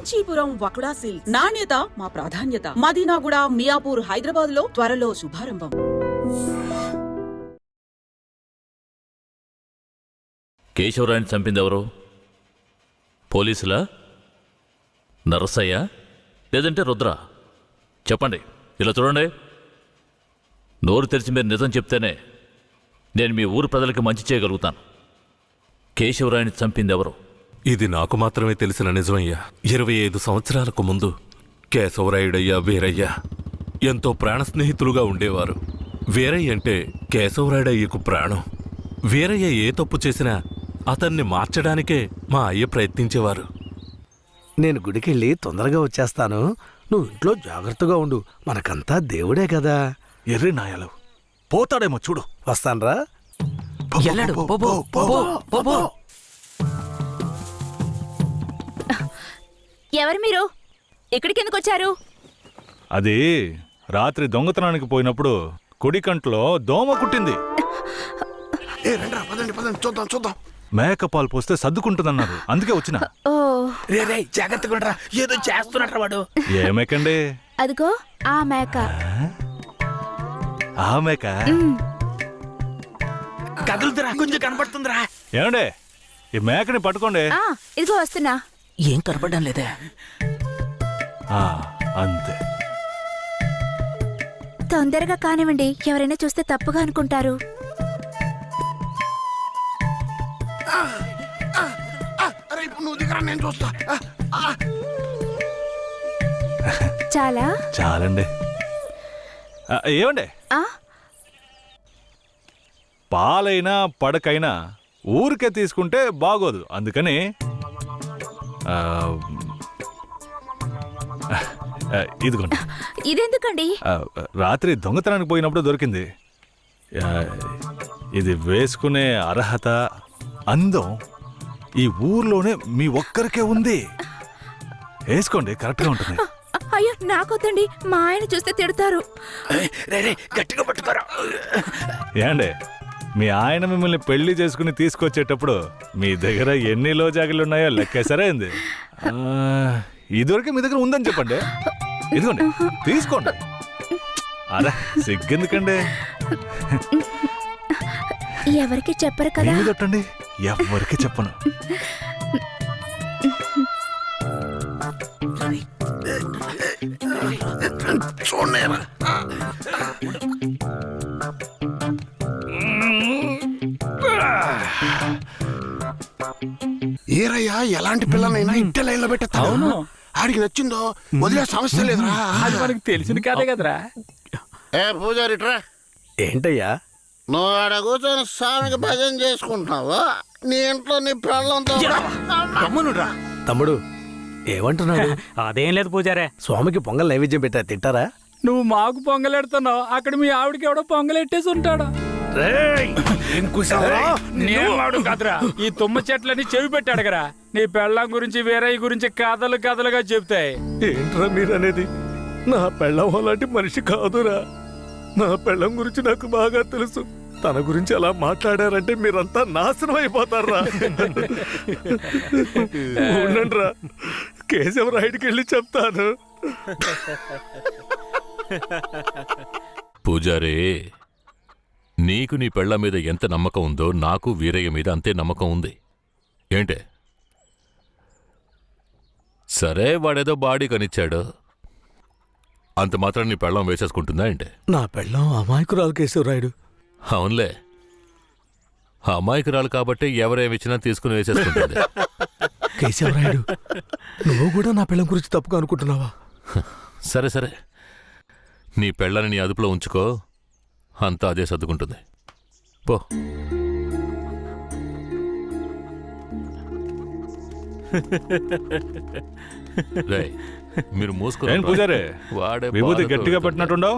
Kanchipuram వకుడా silks. నాణ్యత మా ప్రాధాన్యత. మదీనాగూడ, మియాపూర్, హైదరాబాద్ లో త్వరలో శుభారంభం. కేశవరాయని చంపిందెవరు? పోలీసులా, నరసయ్య, లేదంటే రుద్ర? చెప్పండి. ఇలా చూడండి, నోరు తెరిచి మీరు నిజం చెప్తేనే నేను మీ ఊరు ప్రజలకి మంచి చేయగలుగుతాను. కేశవరాయని చంపిందెవరు? ఇది నాకు మాత్రమే తెలిసిన నిజమయ్యా. 25 సంవత్సరాలకు ముందు కేశవరాయుడయ్యా, వీరయ్య ఎంతో ప్రాణ స్నేహితులుగా ఉండేవారు. వీరయ్య అంటే కేశవరాయుడయ్యకు ప్రాణం. వీరయ్య ఏ తప్పు చేసినా అతన్ని మార్చడానికే మా అయ్య ప్రయత్నించేవారు. నేను గుడికెళ్ళి తొందరగా వచ్చేస్తాను, నువ్వు ఇంట్లో జాగ్రత్తగా ఉండు. మనకంతా దేవుడే కదా. ఎర్రి నాయాలు పోతాడేమో చూడు. వస్తాన్రా. ఎవరు మీరు? ఇక్కడికి ఎందుకు వచ్చారు? అది రాత్రి దొంగతనానికి పోయినప్పుడు కుడి కంట్లో దోమ కుట్టింది. చూద్దాం. మేకపాలు పోస్తే సర్దుకుంటుందన్నారు, అందుకే వచ్చిన. ఓ, జాగ్రత్తగా ఏదో చేస్తున్నట్టు వాడు. ఏ మేకండి? అదిగో ఆ మేక. ఆ మేక కదులుతురా, కొంచెం కనపడుతుందిరా. ఏమండే, ఈ మేకని పట్టుకోండి. ఇదిగో వస్తున్నా. ఏం కనపడడం లేదే. అంతే. తొందరగా కానివ్వండి, ఎవరైనా చూస్తే తప్పుగా అనుకుంటారు. నేను చూస్తా. చాలా చాలండి. ఏమండే, పాలైనా పడకైనా ఊరికే తీసుకుంటే బాగోదు. అందుకని ఇదిగోండి. ఇదెందుకండి? రాత్రి దొంగతనానికి పోయినప్పుడు దొరికింది. ఇది వేసుకునే అర్హత, అందం ఈ ఊర్లోనే మీ ఒక్కరికే ఉంది. వేసుకోండి, కరెక్ట్గా ఉంటుంది. అయ్యో నాకొద్దండి, మా ఆయన చూస్తే తిడతారు. గట్టిగా పట్టుకోరా. ఏండే, మీ ఆయన మిమ్మల్ని పెళ్లి చేసుకుని తీసుకొచ్చేటప్పుడు మీ దగ్గర ఎన్ని లోజాగిలున్నాయో లెక్కేసరే అయింది. ఇదివరకే మీ దగ్గర ఉందని చెప్పండి. ఇదిగోండి, తీసుకోండి. అరే సిగ్గెందుకండి? ఎవరికి చెప్పరు కదా. కొట్టండి, ఎవరికి చెప్పను. ఏరయ్యా, ఎలాంటి పిల్లనైనా ఇంటి లైన్ లో పెట్టేస్తాను. ఆడికి నచ్చిందో వదిలే సమస్య లేదురా. అది మనకు తెలిసిన కదే కదరా. ఏ పూజారిట్రా, ఏంటయ్యా? నువ్వు ఆడ కూర్చొని స్వామికి భజన చేసుకుంటున్నావు, నీ ఇంట్లో నీ పిల్లలతో. తమ్ముడు ఏమంటున్నాడు? అదేం లేదు పూజారే. స్వామికి పొంగల్ నైవేద్యం పెట్టా, తింటారా? నువ్వు మాకు పొంగలెడుతున్నావు, అక్కడ మీ ఆవిడకి ఎవడో పొంగలెట్టేసి ఉంటాడా? నేవాడు కదరా, ఈ తుమ్మ చెట్లని చెవి పెట్టాడు కదా. నీ పెళ్ళం గురించి, వీరయ్య గురించి కథలు కథలుగా చెప్తాయి. ఏంట్రా మీరనేది? నా పెళ్ళం అలాంటి మనిషి కాదురా. నా పెళ్ళం గురించి నాకు బాగా తెలుసు. తన గురించి అలా మాట్లాడారంటే మీరంతా నాశనం అయిపోతారా. ఉండండిరా, కేశవరాయుడికి వెళ్ళి చెప్తాను. పూజారే, నీకు నీ పెళ్ళ మీద ఎంత నమ్మకం ఉందో నాకు వీరయ్య మీద అంతే నమ్మకం ఉంది. ఏంటే? సరే, వాడేదో బాడీ కనిచ్చాడు, అంత మాత్రం నీ పెళ్ళం వేసేసుకుంటుందా ఏంటే? నా పెళ్ళం అమాయకురాలు కేశవరాయుడు. అవునులే, అమాయకురాలు కాబట్టి ఎవరేమిచ్చినా తీసుకుని వేసేసుకుంటుంది. కేశవరాయుడు, నువ్వు కూడా నా పెళ్ళం గురించి తప్పుగా అనుకుంటున్నావా? సరే సరే, నీ పెళ్ళని నీ అదుపులో ఉంచుకో, అంతా అదే సర్దుకుంటుంది. పో. రేయ్, మీరు మూసుకుని పూజారే, వాడే విభూతి గట్టిగా పెట్టినట్టుండవు.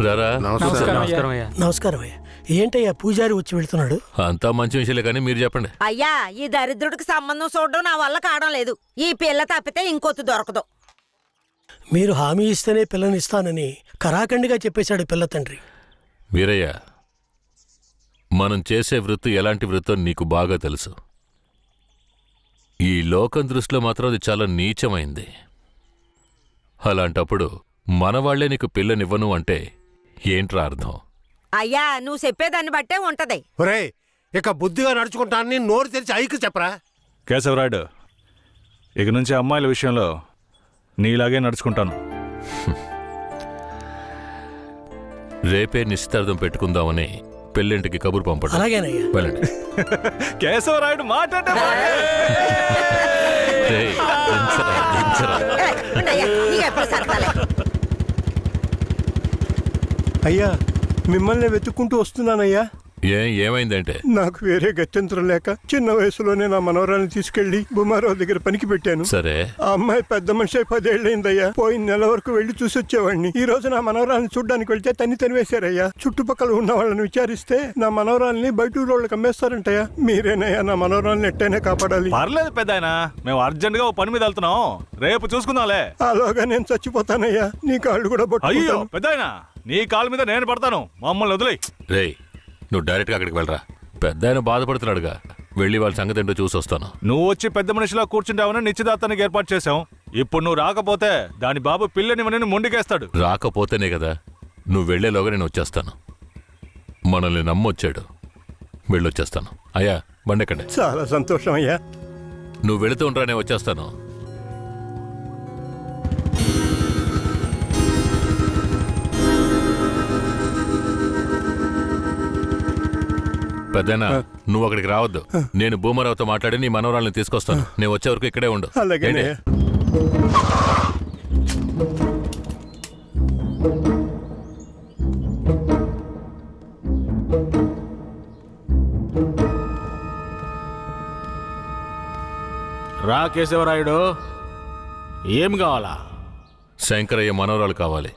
రారా. నమస్కారం అయ్యా. ఏంటయ్యా పూజారి వచ్చి వెళ్తున్నాడు? అంతా మంచి విషయాలే, కానీ మీరు చెప్పండి. అయ్యా, ఈ దరిద్రుడికి సంబంధం చూడడం నా వల్ల కావడం లేదు. ఈ పిల్ల తప్పితే ఇంకొత్తు దొరకదు. మీరు హామీ ఇస్తేనే పిల్లనిస్తానని కరాఖండిగా చెప్పేశాడు పిల్ల తండ్రి. వీరయ్య, మనం చేసే వృత్తి ఎలాంటి వృత్తో నీకు బాగా తెలుసు. ఈ లోకం దృష్టిలో మాత్రం అది చాలా నీచమైంది. అలాంటప్పుడు మనవాళ్లే నీకు పిల్లనివ్వను అంటే ఏంట్రా అర్థం? అయ్యా నువ్వు చెప్పేదాన్ని బట్టే ఉంటది. ఒరేయ్, ఇక బుద్ధిగా నడుచుకుంటానని నోరు తెరిచి ఐకి చెప్పరా. కేశవరాయుడు, ఇక నుంచి అమ్మాయిల విషయంలో నీలాగే నడుచుకుంటాను. రేపే నిశ్చితార్థం పెట్టుకుందామని పెళ్ళింటికి కబురు పంపడం. అలాగేనయ్యా. వెళ్ళండి. కేశవరాయుడు మాట్లాడే రేయ్, దించరా, దించరా. ఉండయ్యా, నీకెప్పుడు సరదాలే. అయ్యా, మిమ్మల్ని వెతుక్కుంటూ వస్తున్నానయ్యా. ఏమైందంటే? నాకు వేరే గత్యంతరం లేక చిన్న వయసులోనే నా మనవరాలను తీసుకెళ్లి బుమారావు దగ్గర పనికి పెట్టాను. సరే, ఆ అమ్మాయి పెద్ద మనిషి 10 ఏళ్ళైందయ్యా. పోయిన నెల వరకు వెళ్లి చూసి వచ్చేవాడిని. ఈ రోజు నా మనవరాలను చూడ్డానికి వెళ్తే తనివేశారయ్యా. చుట్టుపక్కల ఉన్న వాళ్ళని విచారిస్తే నా మనవరాల్ని బయట ఊరోళ్ళకి అమ్మేస్తారంటయ్యా. మీరేనయ్యా నా మనవరాలను ఎట్టైనా కాపాడాలి. పర్లేదు పెద్దాయనా, మేము అర్జెంట్ గా ఓ పని మీద వెళ్తున్నాం, రేపు చూసుకుందాంలే. అలాగా నేను చచ్చిపోతానయ్యా. నీ కాళ్ళు కూడా అయ్యో పట్టుకుంటాను. పెద్దాయనా, నీ కాళ్ళ మీద నేను పడతాను, మమ్మల్ని వదిలేయ్. రేయ్, నువ్వు డైరెక్ట్గా అక్కడికి వెళ్ళరా. పెద్ద ఆయన బాధపడుతున్నాడుగా, వెళ్ళి వాళ్ళ సంగతి ఏంటో చూసి వస్తాను. నువ్వు వచ్చి పెద్ద మనిషిలా కూర్చుంటావని నిశ్చితార్థానికి ఏర్పాటు చేశాం. ఇప్పుడు నువ్వు రాకపోతే దాని బాబు పిల్లని మొండికేస్తాడు. రాకపోతేనే కదా. నువ్వు వెళ్లేలోగా నేను వచ్చేస్తాను. మనల్ని నమ్మొచ్చాడు, వెళ్ళొచ్చేస్తాను. అయ్యా, బండెక్కండి. చాలా సంతోషం అయ్యా. నువ్వు వెళుతూ ఉంటా, నేను వచ్చేస్తాను. పెద్దనా, నువ్వు అక్కడికి రావద్దు. నేను భూమరావుతో మాట్లాడి నీ మనవరాలను తీసుకొస్తాను. నేను వచ్చే వరకు ఇక్కడే ఉండు. అలాగేనే. రా కేశవరాయుడు, ఏం కావాలా? శంకరయ్య మనవరాలు కావాలి.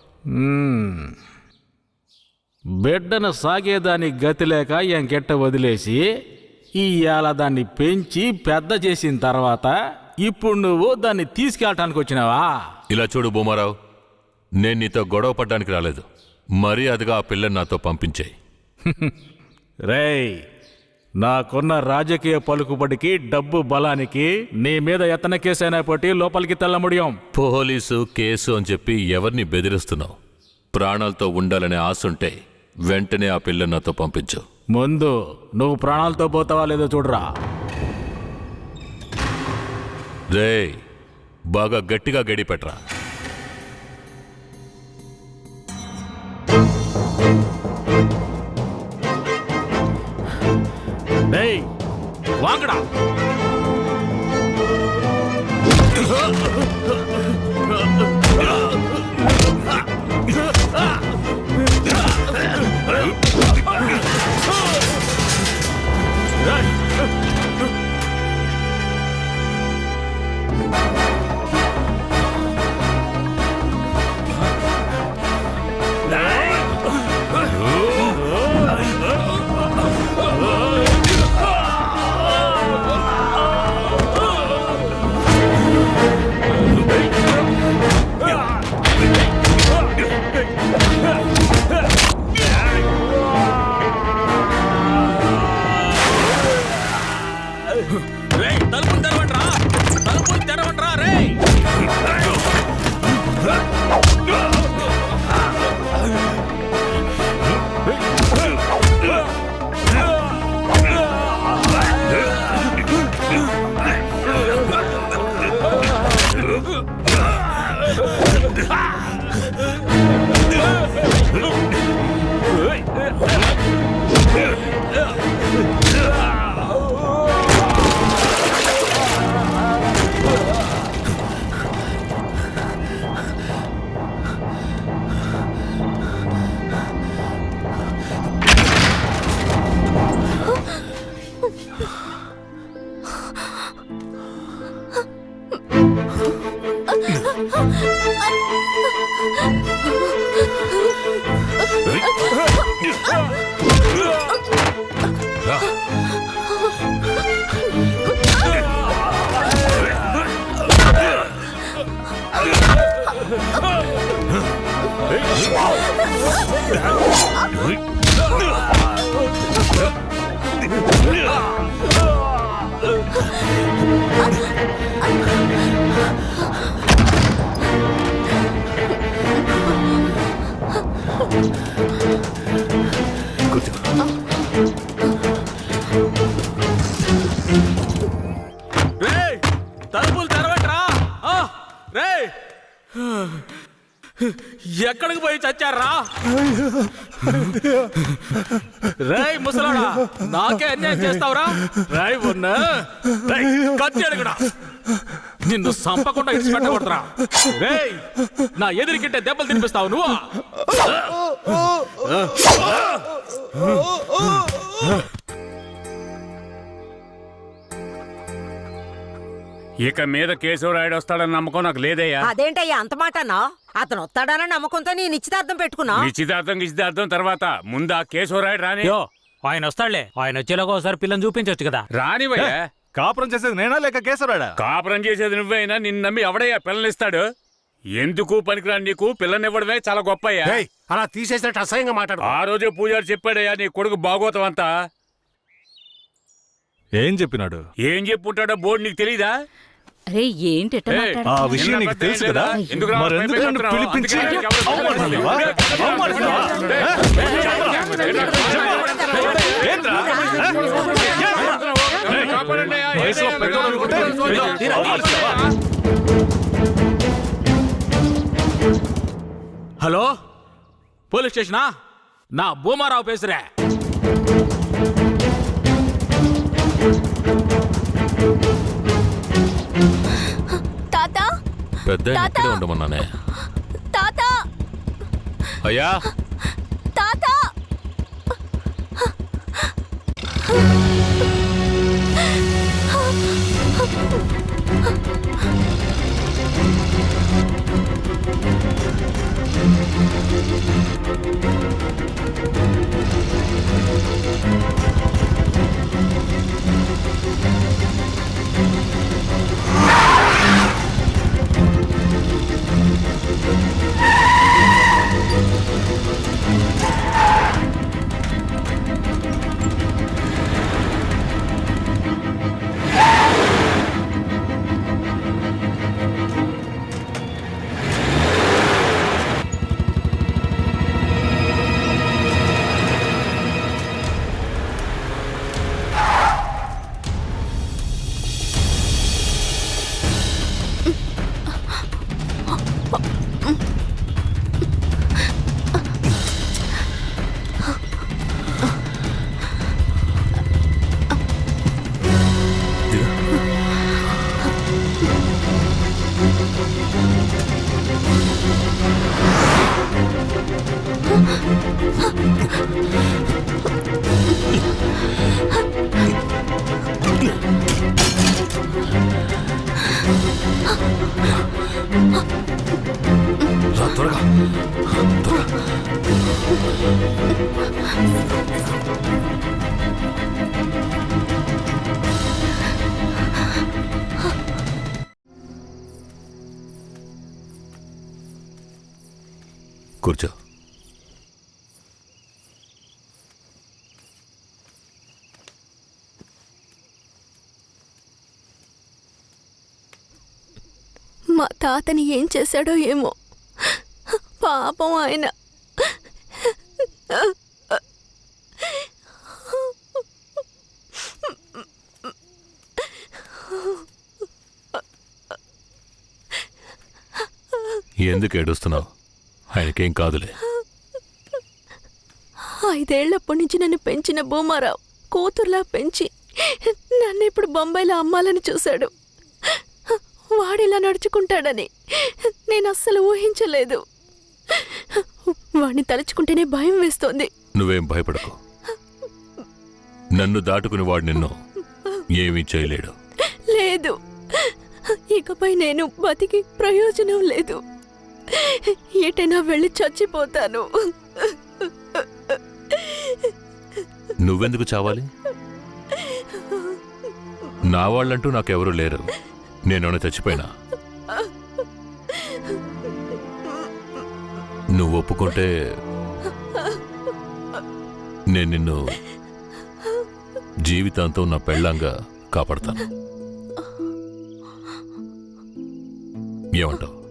బిడ్డను సాగేదాని గతి లేక ఎంకెట్ట వదిలేసి ఇవాళ దాన్ని పెంచి పెద్ద చేసిన తర్వాత ఇప్పుడు నువ్వు దాన్ని తీసుకెళ్ళటానికి వచ్చినావా? ఇలా చూడు భూమారావు, నేను నీతో గొడవ పడ్డానికి రాలేదు. మర్యాదగా ఆ పిల్లని నాతో పంపించేయి. రేయ్, నాకున్న రాజకీయ పలుకుబడికి డబ్బు బలానికి నీ మీద ఎత్తన కేసైనా పట్టి లోపలికి తెల్ల ముడియం. పోలీసు కేసు అని చెప్పి ఎవరిని బెదిరిస్తున్నావు? ప్రాణాలతో ఉండాలనే ఆశుంటే వెంటనే ఆ పిల్లని నాతో పంపించు. ముందు నువ్వు ప్రాణాలతో పోతావా లేదో చూడరా. రేయ్, బాగా గట్టిగా గడి పెట్టరా. డేయ్, వాంగడా. Hey! రేయ్ తలుపులు తెరవట్రా రేయ్ ఎక్కడికి పోయి చచ్చారా రేయ్ ముసలాడా నాకే అన్యాయం చేస్తావురా రాయ్ ఉన్న కత్తి అడగడా నిన్ను సంపకుండా ఇచ్చిపెట్టకూడదురా రేయ్ నా ఎదురుకింటే దెబ్బలు తినిపిస్తావు నువ్వు ఇక మీద కేశవరాయుడు వస్తాడని నమ్మకం నాకు లేదయ్యా. అదేంటయ్యా అంత మాట అన్నావు? అతను వస్తాడన్న నమ్మకంతో నీ నిశ్చితార్థం పెట్టుకున్నా. నిశ్చితార్థం తర్వాత ముందు ఆ కేశవరాయుడు రాని. ఆయన వస్తాడులే, ఆయన వచ్చేలాగా ఒకసారి పిల్లని చూపించొచ్చు కదా. రానివయ్యా. కాపురం చేసేది నేనా లేక కేశవరాడా? కాపురం చేసేది నువ్వైనా నిన్ను నమ్మి ఎవడయ్యా పిల్లనిస్తాడు? ఎందుకు పనికిరాని నీకు పిల్లనివ్వడమే చాలా గొప్పయ్యా. అలా తీసేసినట్టు అసహ్యంగా మాట్లాడు. ఆ రోజే పూజారి చెప్పాడయ్యా నీ కొడుకు భాగవతం అంతా. ఏం చెప్పినాడు? ఏం చెప్పుంటాడో బోర్డు నీకు తెలీదా? అరే ఏంటి ఆ విషయం నీకు తెలుసు కదా, మరెందుకు నన్ను పిలిపించి అవమానిస్తావా? ఏంట్రా? వయసులో పెద్దోడు అనుకుంటే అవమానిస్తావా? Hello police స్టేషనా? నా భూమారావు పేసురే. తాత పెద్ద ఇక్కడే ఉండమన్నానే. తాత అయ్యా తాత త్వరగా కూర్చో. మా తాతని ఏం చేశాడో ఏమో, పాపం ఆయన. ఎందుకు ఏడుస్తున్నావు? ఆయనకేం కాదులే. 5 ఏళ్లప్పటి నుంచి నన్ను పెంచిన భూమారావు కూతుర్లా పెంచి నన్ను ఇప్పుడు బొంబాయిలో అమ్మాలని చూశాడు. వాడిలా నడుచుకుంటాడని నేను అస్సలు ఊహించలేదు. వాడిని తలుచుకుంటేనే భయం వేస్తోంది. నువ్వేం భయపడకు. నన్ను దాటుకుని వాడు నిన్ను ఏమీ చేయలేడు. లేదు, ఇకపై నేను బతికి ప్రయోజనం లేదు. ఎటైనా వెళ్ళి చచ్చిపోతాను. నువ్వెందుకు చావాలి? నా వాళ్ళంటూ నాకెవరూ లేరు. నేనేమైనా చచ్చిపోయినా? నువ్వు ఒప్పుకుంటే నేను నిన్ను జీవితాంతం నా పెళ్ళంగా కాపాడతాను. ఏమంటావు?